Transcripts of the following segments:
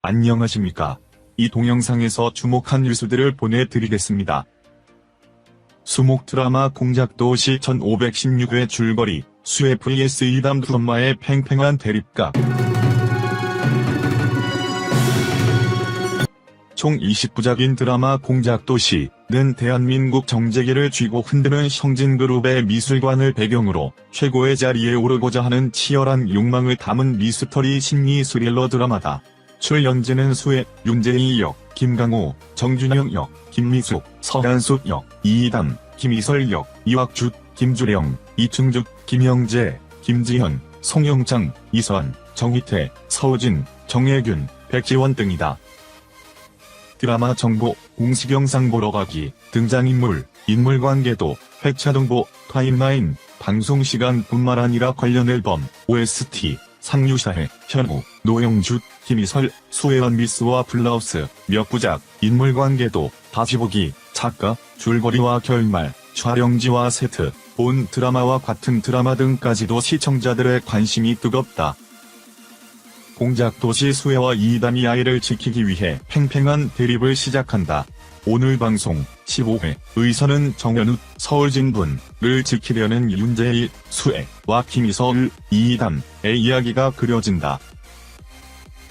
안녕하십니까. 이 동영상에서 주목한 뉴스들을 보내드리겠습니다. 수목 드라마 공작도시 1516회 줄거리, 수혜 vs 이담 두 엄마의 팽팽한 대립각. 총 20부작인 드라마 공작도시는 대한민국 정재계를 쥐고 흔드는 성진그룹의 미술관을 배경으로 최고의 자리에 오르고자 하는 치열한 욕망을 담은 미스터리 심리 스릴러 드라마다. 출연진은 수혜, 윤재희 역, 김강호, 정준영 역, 김미숙, 서한숙 역, 이이담, 김희설 역, 이왁주, 김주령, 이충죽, 김형재, 김지현, 송영창, 이선, 정희태, 서우진, 정혜균, 백지원 등이다. 드라마 정보, 공식 영상 보러 가기, 등장인물, 인물관계도, 회차동보, 타임라인, 방송시간뿐만 아니라 관련 앨범, OST, 상류샤해, 현우, 노영주, 김희설, 수혜원 미스와 블라우스, 몇 부작, 인물관계도, 다시보기, 작가, 줄거리와 결말, 촬영지와 세트, 본 드라마와 같은 드라마 등까지도 시청자들의 관심이 뜨겁다. 공작도시 수혜와 이이담이 아이를 지키기 위해 팽팽한 대립을 시작한다. 오늘 방송 15회 의선은 정연우, 서울진분을 지키려는 윤재희, 수혜와 김희설, 이이담의 이야기가 그려진다.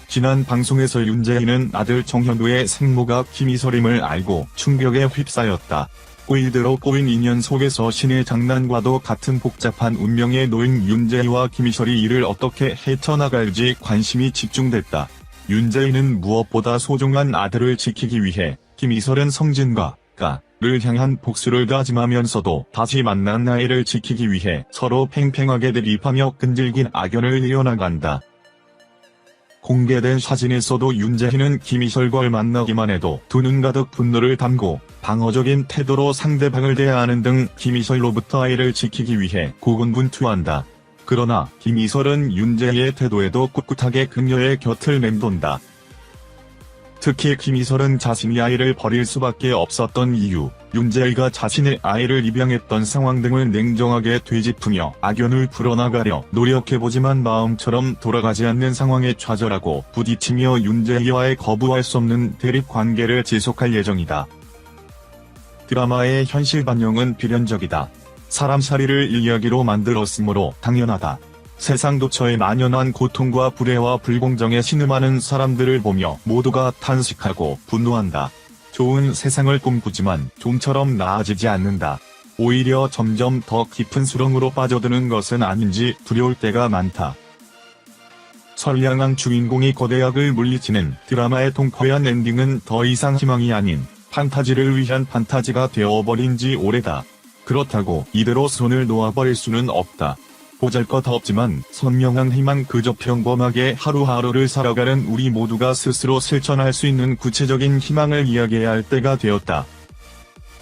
지난 방송에서 윤재희는 아들 정현우의 생모가 김희설임을 알고 충격에 휩싸였다. 꼬이대로 꼬인 인연 속에서 신의 장난과도 같은 복잡한 운명에 놓인 윤재희와 김희설이 이를 어떻게 헤쳐나갈지 관심이 집중됐다. 윤재희는 무엇보다 소중한 아들을 지키기 위해 김희설은 성진과를 향한 복수를 다짐하면서도 다시 만난 아이를 지키기 위해 서로 팽팽하게 대립하며 끈질긴 악연을 이어나간다. 공개된 사진에서도 윤재희는 김희설과 만나기만 해도 두 눈 가득 분노를 담고 방어적인 태도로 상대방을 대하는 등 김희설로부터 아이를 지키기 위해 고군분투한다. 그러나 김희설은 윤재희의 태도에도 꿋꿋하게 그녀의 곁을 맴돈다. 특히 김희설은 자신이 아이를 버릴 수밖에 없었던 이유, 윤재희가 자신의 아이를 입양했던 상황 등을 냉정하게 되짚으며 악연을 풀어나가려 노력해보지만 마음처럼 돌아가지 않는 상황에 좌절하고 부딪히며 윤재희와의 거부할 수 없는 대립 관계를 지속할 예정이다. 드라마의 현실 반영은 필연적이다. 사람살이를 이야기로 만들었으므로 당연하다. 세상 도처에 만연한 고통과 불의와 불공정에 신음하는 사람들을 보며 모두가 탄식하고 분노한다. 좋은 세상을 꿈꾸지만 좀처럼 나아지지 않는다. 오히려 점점 더 깊은 수렁으로 빠져드는 것은 아닌지 두려울 때가 많다. 선량한 주인공이 거대악을 물리치는 드라마의 통쾌한 엔딩은 더 이상 희망이 아닌 판타지를 위한 판타지가 되어버린 지 오래다. 그렇다고 이대로 손을 놓아버릴 수는 없다. 보잘것없지만 선명한 희망, 그저 평범하게 하루하루를 살아가는 우리 모두가 스스로 실천할 수 있는 구체적인 희망을 이야기해야 할 때가 되었다.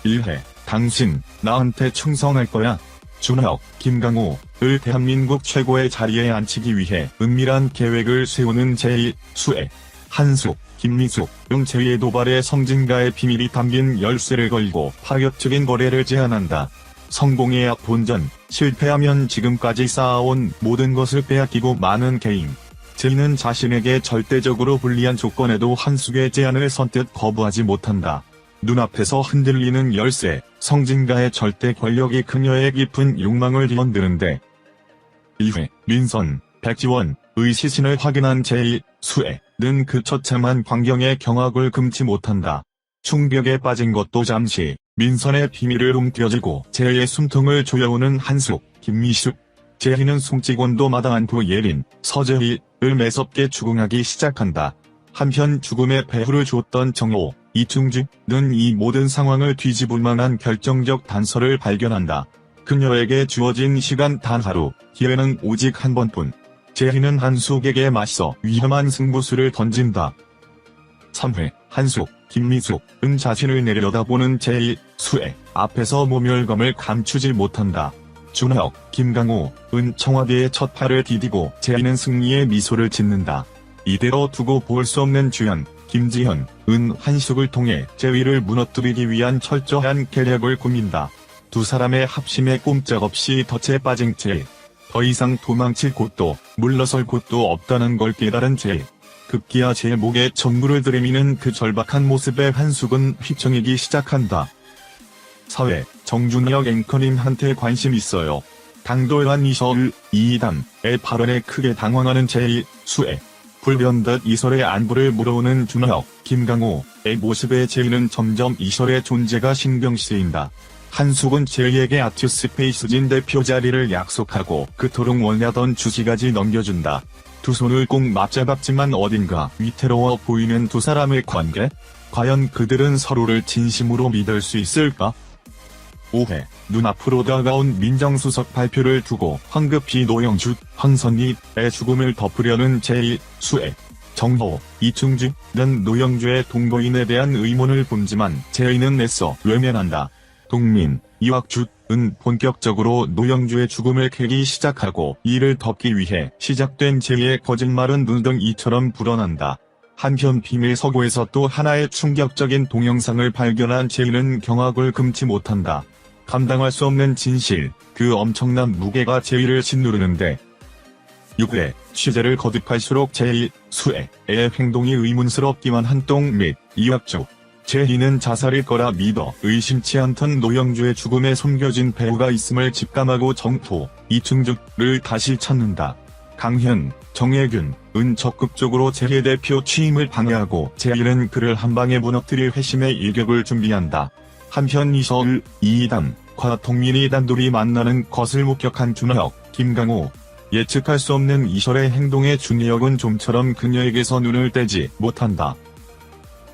1회 당신 나한테 충성할 거야. 준혁, 김강호를 대한민국 최고의 자리에 앉히기 위해 은밀한 계획을 세우는 재희, 수혜, 한숙, 김미숙 등 재희의 도발에 성진가의 비밀이 담긴 열쇠를 걸고 파격적인 거래를 제안한다. 성공해야 본전, 실패하면 지금까지 쌓아온 모든 것을 빼앗기고 마는 개인. 재희는 자신에게 절대적으로 불리한 조건에도 한숙의 제안을 선뜻 거부하지 못한다. 눈앞에서 흔들리는 열쇠, 성진가의 절대 권력이 그녀의 깊은 욕망을 뒤흔드는데 1회 민선, 백지원의 시신을 확인한 재희, 수혜는 그 처참한 광경에 경악을 금치 못한다. 충격에 빠진 것도 잠시. 민선의 비밀을 움켜쥐고 재희의 숨통을 조여오는 한숙, 김미숙. 재희는 숨지곤도 마다 않고 예린, 서재희를 매섭게 추궁하기 시작한다. 한편 죽음의 배후를 줬던 정호, 이충주는 이 모든 상황을 뒤집을 만한 결정적 단서를 발견한다. 그녀에게 주어진 시간 단 하루, 기회는 오직 한 번뿐. 재희는 한숙에게 맞서 위험한 승부수를 던진다. 3회 한숙, 김미숙은 자신을 내려다보는 재희, 수혜 앞에서 모멸감을 감추지 못한다. 준혁, 김강호은 청와대의 첫 팔을 디디고 재희는 승리의 미소를 짓는다. 이대로 두고 볼 수 없는 주연, 김지현은 한숙을 통해 재희를 무너뜨리기 위한 철저한 계략을 꾸민다. 두 사람의 합심에 꼼짝없이 덫에 빠진 재희. 더 이상 도망칠 곳도 물러설 곳도 없다는 걸 깨달은 재희. 급기야 제 목에 전구를 들이미는 그 절박한 모습에 한숙은 휘청이기 시작한다. 사회, 정준혁 앵커님한테 관심 있어요. 당돌한 이설, 이담의 발언에 크게 당황하는 제1, 수애. 불변듯 이설의 안부를 물어오는 준혁, 김강호의 모습에 제이는 점점 이설의 존재가 신경 쓰인다. 한숙은 제이에게 아트스페이스진 대표 자리를 약속하고 그토록 원하던 주식까지 넘겨준다. 두 손을 꼭 맞잡았지만 어딘가 위태로워 보이는 두 사람의 관계? 과연 그들은 서로를 진심으로 믿을 수 있을까? 5회, 눈앞으로 다가온 민정수석 발표를 두고 황급히 노영주, 황선희의 죽음을 덮으려는 제1, 수애. 정호, 이충주는 노영주의 동거인에 대한 의문을 품지만 제이는 애써 외면한다. 동민, 이학주는 본격적으로 노영주의 죽음을 캐기 시작하고 이를 덮기 위해 시작된 제이의 거짓말은 눈덩이처럼 불어난다. 한편 비밀 서고에서 또 하나의 충격적인 동영상을 발견한 제이는 경악을 금치 못한다. 감당할 수 없는 진실, 그 엄청난 무게가 제이를 짓누르는데 6회, 취재를 거듭할수록 제1, 수애의 행동이 의문스럽기만 한 동민, 이학주. 제이는 자살일 거라 믿어 의심치 않던 노영주의 죽음에 숨겨진 배우가 있음을 직감하고 정토, 이충주를 다시 찾는다. 강현, 정혜균은 적극적으로 제이 대표 취임을 방해하고 제이는 그를 한방에 무너뜨릴 회심의 일격을 준비한다. 한편 이설, 이담과 동민이 단둘이 만나는 것을 목격한 준혁, 김강호. 예측할 수 없는 이설의 행동에 준혁은 좀처럼 그녀에게서 눈을 떼지 못한다.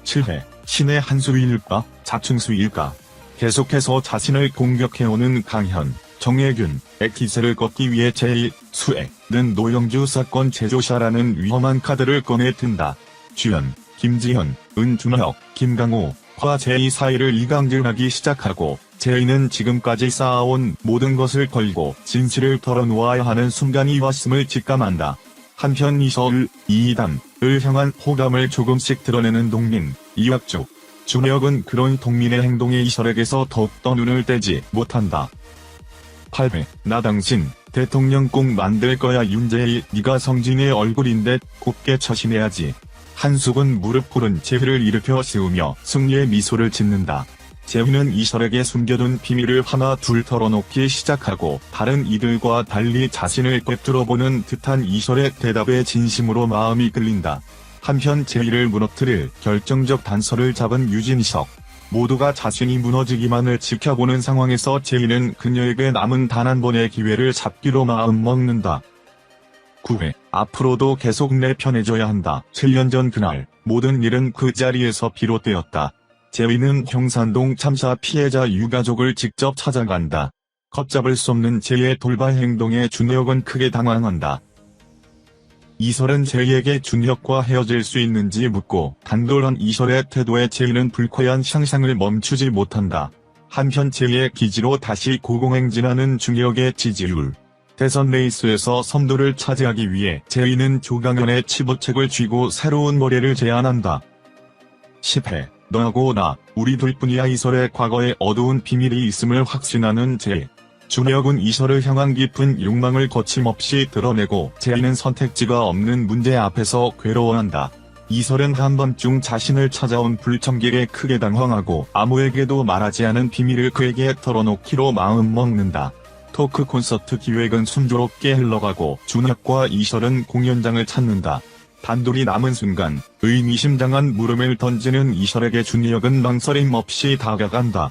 7회, 신의 한수일까, 자충수일까. 계속해서 자신을 공격해오는 강현, 정혜균의 기세를 꺾기 위해 제1, 수애는 노영주 사건 제조사라는 위험한 카드를 꺼내 든다. 주연, 김지현은 준혁, 김강호와 제이 사이를 이강질하기 시작하고 제이는 지금까지 쌓아온 모든 것을 걸고 진실을 털어놓아야 하는 순간이 왔음을 직감한다. 한편 이설, 이담을 향한 호감을 조금씩 드러내는 동민, 이학주. 준혁은 그런 동민의 행동에 이설에게서 더욱더 눈을 떼지 못한다. 8회, 나 당신 대통령 꼭 만들 거야. 윤재일, 네가 성진의 얼굴인데 곱게 처신해야지. 한숙은 무릎 꿇은 제이를 일으켜 세우며 승리의 미소를 짓는다. 제이는 이설에게 숨겨둔 비밀을 하나 둘 털어놓기 시작하고 다른 이들과 달리 자신을 꿰뚫어보는 듯한 이설의 대답에 진심으로 마음이 끌린다. 한편 제이를 무너뜨릴 결정적 단서를 잡은 유진석. 모두가 자신이 무너지기만을 지켜보는 상황에서 제이는 그녀에게 남은 단 한 번의 기회를 잡기로 마음먹는다. 9회, 앞으로도 계속 내 편해져야 한다. 7년 전 그날, 모든 일은 그 자리에서 비롯되었다. 제이는 형산동 참사 피해자 유가족을 직접 찾아간다. 걷잡을 수 없는 제이의 돌발 행동에 준혁은 크게 당황한다. 이설은 제이에게 준혁과 헤어질 수 있는지 묻고 단돌한 이설의 태도에 제이는 불쾌한 상상을 멈추지 못한다. 한편 제이의 기지로 다시 고공행진하는 준혁의 지지율. 대선 레이스에서 선두를 차지하기 위해 제이는 조강현의 치부책을 쥐고 새로운 머리를 제안한다. 10회, 너하고 나, 우리 둘뿐이야. 이설의 과거에 어두운 비밀이 있음을 확신하는 제이. 준혁은 이설을 향한 깊은 욕망을 거침없이 드러내고 제이는 선택지가 없는 문제 앞에서 괴로워한다. 이설은 한밤중 자신을 찾아온 불청객에 크게 당황하고 아무에게도 말하지 않은 비밀을 그에게 털어놓기로 마음먹는다. 토크 콘서트 기획은 순조롭게 흘러가고 준혁과 이설은 공연장을 찾는다. 단둘이 남은 순간 의미심장한 물음을 던지는 이설에게 준혁은 망설임 없이 다가간다.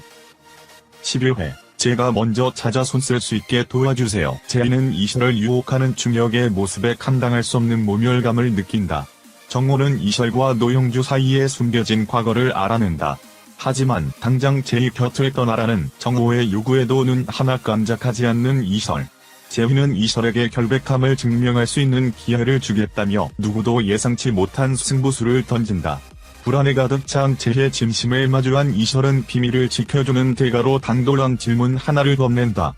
11회, 제가 먼저 찾아 손 쓸 수 있게 도와주세요. 제이는 이설을 유혹하는 준혁의 모습에 감당할 수 없는 모멸감을 느낀다. 정호는 이설과 노영주 사이에 숨겨진 과거를 알아낸다. 하지만 당장 제이 곁을 떠나라는 정호의 요구에도 눈 하나 깜짝하지 않는 이설. 제이는 이설에게 결백함을 증명할 수 있는 기회를 주겠다며 누구도 예상치 못한 승부수를 던진다. 불안에 가득 찬 제이의 진심을 마주한 이설은 비밀을 지켜주는 대가로 당돌한 질문 하나를 건넨다.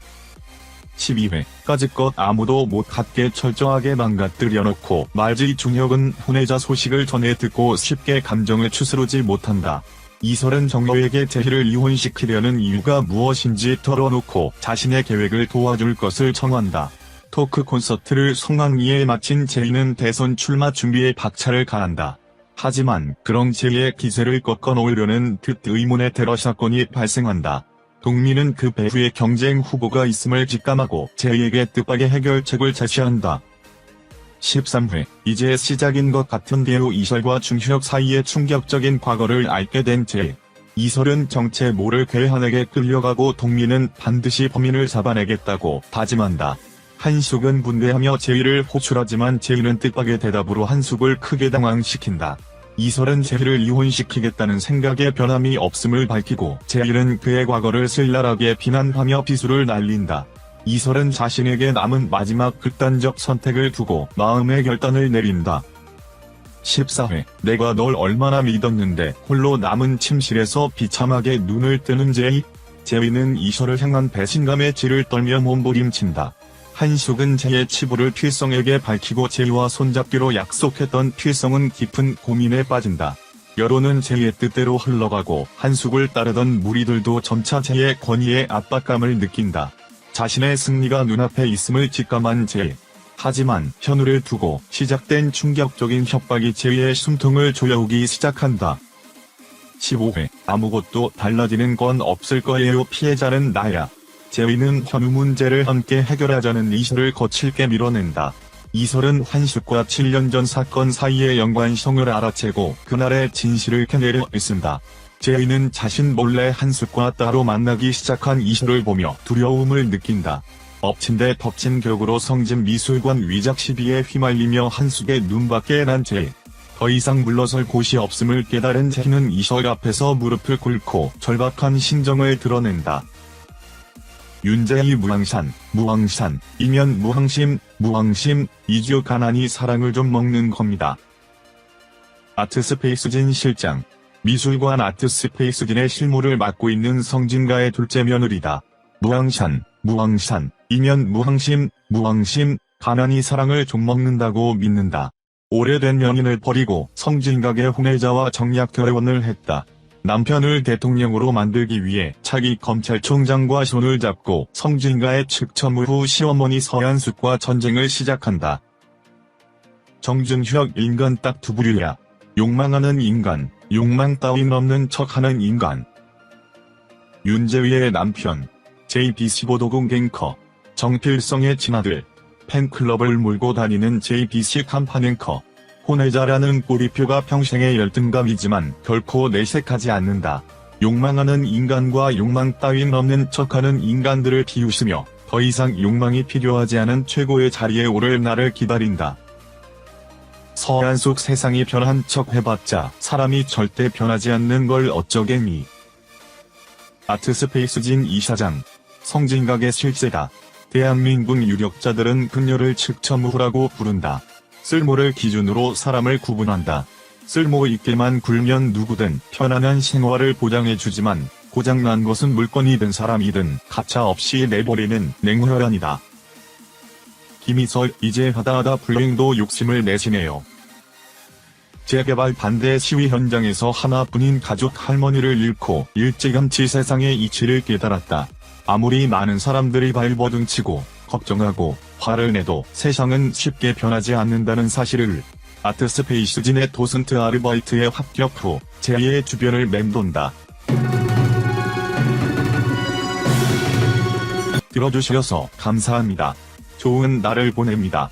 12회, 까짓것 아무도 못 갖게 철저하게 망가뜨려놓고 말지. 준혁은 혼외자 소식을 전해 듣고 쉽게 감정을 추스르지 못한다. 이설은 정호에게 제이를 이혼시키려는 이유가 무엇인지 털어놓고 자신의 계획을 도와줄 것을 청한다. 토크 콘서트를 성황리에 마친 제이는 대선 출마 준비에 박차를 가한다. 하지만 그런 제이의 기세를 꺾어놓으려는 듯 의문의 테러 사건이 발생한다. 동민은 그 배후에 경쟁 후보가 있음을 직감하고 제이에게 뜻밖의 해결책을 제시한다. 13회, 이제 시작인 것 같은데요. 이설과 중혁 사이의 충격적인 과거를 알게 된 제이. 이설은 정체 모를 괴한에게 끌려가고 동민은 반드시 범인을 잡아내겠다고 다짐한다. 한숙은 분개하며 제이를 호출하지만 제이는 뜻밖의 대답으로 한숙을 크게 당황시킨다. 이설은 제이를 이혼시키겠다는 생각에 변함이 없음을 밝히고 제이는 그의 과거를 쓸랄하게 비난하며 비수를 날린다. 이설은 자신에게 남은 마지막 극단적 선택을 두고 마음의 결단을 내린다. 14회, 내가 널 얼마나 믿었는데 홀로 남은 침실에서 비참하게 눈을 뜨는 제이. 제이는 이설을 향한 배신감에 질을 떨며 몸부림친다. 한숙은 제이의 치부를 필성에게 밝히고 제이와 손잡기로 약속했던 필성은 깊은 고민에 빠진다. 여론은 제이의 뜻대로 흘러가고 한숙을 따르던 무리들도 점차 제이의 권위에 압박감을 느낀다. 자신의 승리가 눈앞에 있음을 직감한 제이. 하지만 현우를 두고 시작된 충격적인 협박이 제이의 숨통을 조여오기 시작한다. 15회, 아무것도 달라지는 건 없을 거예요. 피해자는 나야. 제이는 현우 문제를 함께 해결하자는 이설을 거칠게 밀어낸다. 이설은 한숙과 7년 전 사건 사이의 연관성을 알아채고 그날의 진실을 캐내려 했습니다. 제이는 자신 몰래 한숙과 따로 만나기 시작한 이설을 보며 두려움을 느낀다. 엎친 데 덮친 격으로 성진 미술관 위작 시비에 휘말리며 한숙의 눈밖에 난 제이. 더 이상 물러설 곳이 없음을 깨달은 제이는 이설 앞에서 무릎을 꿇고 절박한 심정을 드러낸다. 윤재희 무항산, 이면 무항심, 이주 가난이 사랑을 좀 먹는 겁니다. 아트스페이스진 실장. 미술관 아트스페이스진의 실무를 맡고 있는 성진가의 둘째 며느리다. 무항산, 이면 무항심, 가난이 사랑을 좀 먹는다고 믿는다. 오래된 연인을 버리고 성진각의 혼외자와 정략 결혼을 했다. 남편을 대통령으로 만들기 위해 차기 검찰총장과 손을 잡고 성진가의 측처무 후 시어머니 서한숙과 전쟁을 시작한다. 정준혁 인간 딱 두 부류야. 욕망하는 인간, 욕망 따윈 없는 척하는 인간. 윤재위의 남편, JBC5도공 앵커, 정필성의 친아들, 팬클럽을 몰고 다니는 JBC 간판 앵커. 혼외자라는 꼬리표가 평생의 열등감이지만 결코 내색하지 않는다. 욕망하는 인간과 욕망 따윈 없는 척하는 인간들을 비웃으며 더 이상 욕망이 필요하지 않은 최고의 자리에 오를 날을 기다린다. 서한숙 세상이 변한 척 해봤자 사람이 절대 변하지 않는 걸 어쩌겠니. 아트스페이스진 이사장. 성진각의 실세다. 대한민국 유력자들은 그녀를 측처무후라고 부른다. 쓸모를 기준으로 사람을 구분한다. 쓸모 있게만 굴면 누구든 편안한 생활을 보장해주지만 고장난 것은 물건이든 사람이든 가차없이 내버리는 냉혈한이다. 김이설 이제 하다하다 불행도 욕심을 내시네요. 재개발 반대 시위 현장에서 하나뿐인 가족 할머니를 잃고 일찌감치 세상의 이치를 깨달았다. 아무리 많은 사람들이 발버둥치고 걱정하고 화를 내도 세상은 쉽게 변하지 않는다는 사실을 아트스페이스진의 도슨트 아르바이트에 합격 후 제이의 주변을 맴돈다. 들어주셔서 감사합니다. 좋은 날을 보냅니다.